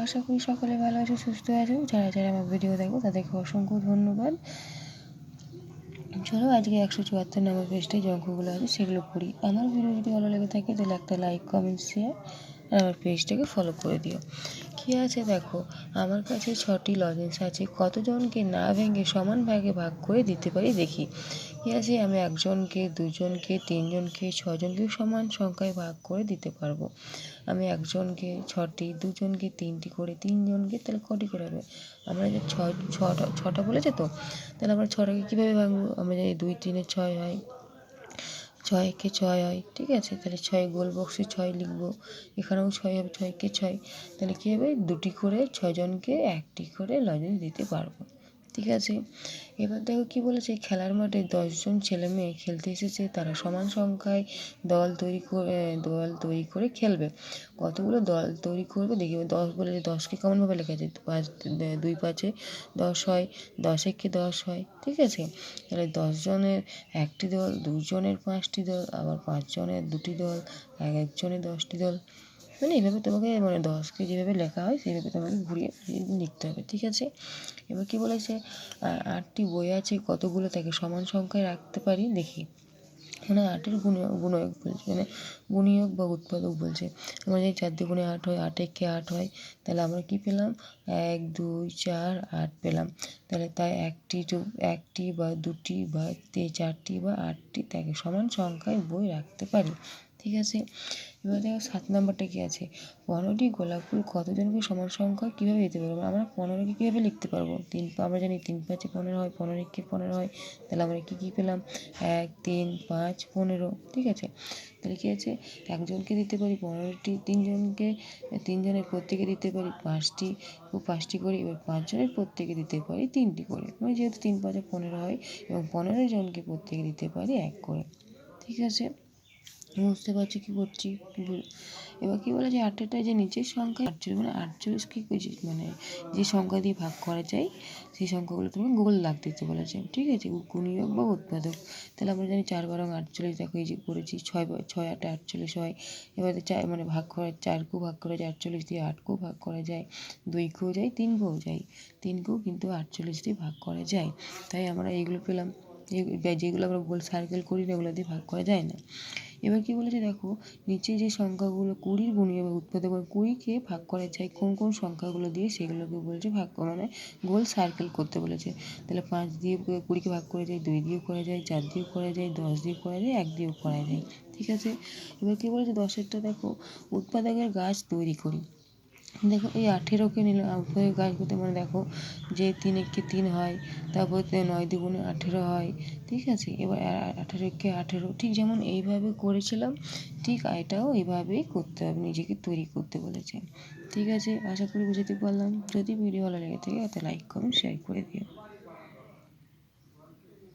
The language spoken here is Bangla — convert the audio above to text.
আশা করি সকলে ভালো আছো, সুস্থ আছো। যারা যারা আমার ভিডিও দেখো তাদেরকে অসংখ্য ধন্যবাদ। চলো আজকে 174 নম্বর পেজটায় যে অঙ্কগুলো আছে সেগুলো করি। আমার ভিডিও যদি ভালো লেগে থাকে তাহলে একটা লাইক, কমেন্ট, শেয়ার আর আমার পেজটাকে ফলো করে দিও। কী আছে দেখো, আমার কাছে 6টি লজেন্স আছে, কতজনকে না ভেঙে সমান ভাগে ভাগ করে দিতে পারি দেখি। কী আছে, আমি একজনকে, দুজনকে, তিনজনকে, ছজনকেও সমান সংখ্যায় ভাগ করে দিতে পারবো। আমি একজনকে 6টি, দুজনকে 3টি করে, তিনজনকে তাহলে কটি করে হবে? আমরা যে ছটা বলেছে তো, তাহলে আমরা 6টাকে কীভাবে ভাঙবো? আমরা জানি 2 3 6 হয়, 6 একে 6 হয়, ঠিক আছে। তাহলে 6 গোল বক্সে 6 লিখবো, এখানেও 6 হবে, 6 একে 6। তাহলে কী হবে, 2টি করে 6জনকে 1টি করে লজেন্স দিতে পারবো, ঠিক আছে। এবার দেখো কী বলেছে, খেলার মাঠে 10 জন ছেলে মেয়ে খেলতে এসেছে, তারা সমান সংখ্যায় দল তৈরি করে খেলবে। কতগুলো দল তৈরি করবে দেখি। 10 বলেছে, 10কে কেমনভাবে লেখা যায়? 2 5 10 হয়, 10 একে 10 হয়, ঠিক আছে। তাহলে 10 জনের 1টি দল, 2 জনের 5টি দল, আবার 5 জনের 2টি দল, একজনের 10টি দল। মানে এইভাবে তোমাকে 10কে যেভাবে লেখা হয় সেইভাবে তোমাকে ঘুরিয়ে লিখতে হবে, ঠিক আছে। এবার কী বলেছে, 8টি বই আছে, কতগুলো তাকে সমান সংখ্যায় রাখতে পারি দেখি। 8-এর গুণয়ক বলছে, গুণিয়ক বা উৎপাদক বলছে। আমরা যদি 4 দিয়ে 8 হয়, 8 একে 8 হয়, তাহলে আমরা কী পেলাম? 1 2 4 8 পেলাম। তাহলে তাই 1টি বা 2টি বা 4টি বা 8টি তাকে সমান সংখ্যায় বই রাখতে পারি, ঠিক আছে। এবার দেখো 7 নম্বরটা কী আছে, 15টি গোলাপ ফুল কতজনকে সমান সংখ্যা কীভাবে দিতে পারবো? আমরা 15কে কীভাবে লিখতে পারবো? আমরা জানি 3 5 15 হয়, 15 একে 15 হয়। তাহলে আমরা কী পেলাম? 1 3 5 15, ঠিক আছে। তাহলে কী আছে, একজনকে দিতে পারি 15টি, তিনজনের প্রত্যেকে দিতে পারি 5টি করে। এবার 5 জনের প্রত্যেকে দিতে পারি 3টি করে, যেহেতু 3 5 15 হয়, এবং 15 জনকে প্রত্যেকে দিতে পারি 1 করে, ঠিক আছে। বুঝতে পারছি কী করছি। এবার কী বলে যে 8টা যে নিচের সংখ্যা 48কে যে সংখ্যা দিয়ে ভাগ করা যায় সেই সংখ্যাগুলো তুমি গোল দাগ দিতে বলেছে, ঠিক আছে। গুণিয়ক বা উৎপাদক। তাহলে আমরা জানি 4 12 48, দেখো এই যে করেছি 6 8 48 হয়। এবারে ভাগ করা, 4কেও ভাগ করা যায় 48 দিয়ে, 8কেও ভাগ করা যায়, 2কেও যায়, 3কেও যায়, 3কেও কিন্তু 48 দিয়ে ভাগ করা যায়। তাই আমরা এইগুলো পেলাম। যেগুলো আমরা গোল সার্কেল করি না ওগুলো দিয়ে ভাগ করা যায় না। এবার কী বলেছে দেখো, নিচে যে সংখ্যাগুলো 20 গুণিয়ক বা উৎপাদক, 20কে ভাগ করা যায় কোন কোন সংখ্যাগুলো দিয়ে সেগুলোকে বলছে গোল সার্কেল করতে বলেছে। তাহলে 5 দিয়ে 20কে ভাগ করা যায়, 2 দিয়েও করা যায়, 4 দিয়েও করা যায়, 10 দিয়েও করা যায়, 1 দিয়েও করা যায়, ঠিক আছে। এবার কী বলেছে 10এরটা দেখো, উৎপাদকের গাছ তৈরি করি। দেখো এই 18কে নিলাম উৎপাদকের গাছ করতে, দেখো যে 3 একে 3 হয়, তারপর 9 দ্বিগুণে 18 হয়, ঠিক আছে। এবার 18 একে 18, ঠিক যেমন এইভাবে করেছিলাম ঠিক এটাও এইভাবেই করতে হবে, নিজেকে তৈরি করতে বলেছে, ঠিক আছে। আশা করি বুঝাতে পারলাম। যদি ভিডিও ভালো লেগে থাকে তাহলে লাইক কমেন্ট শেয়ার করে দিও।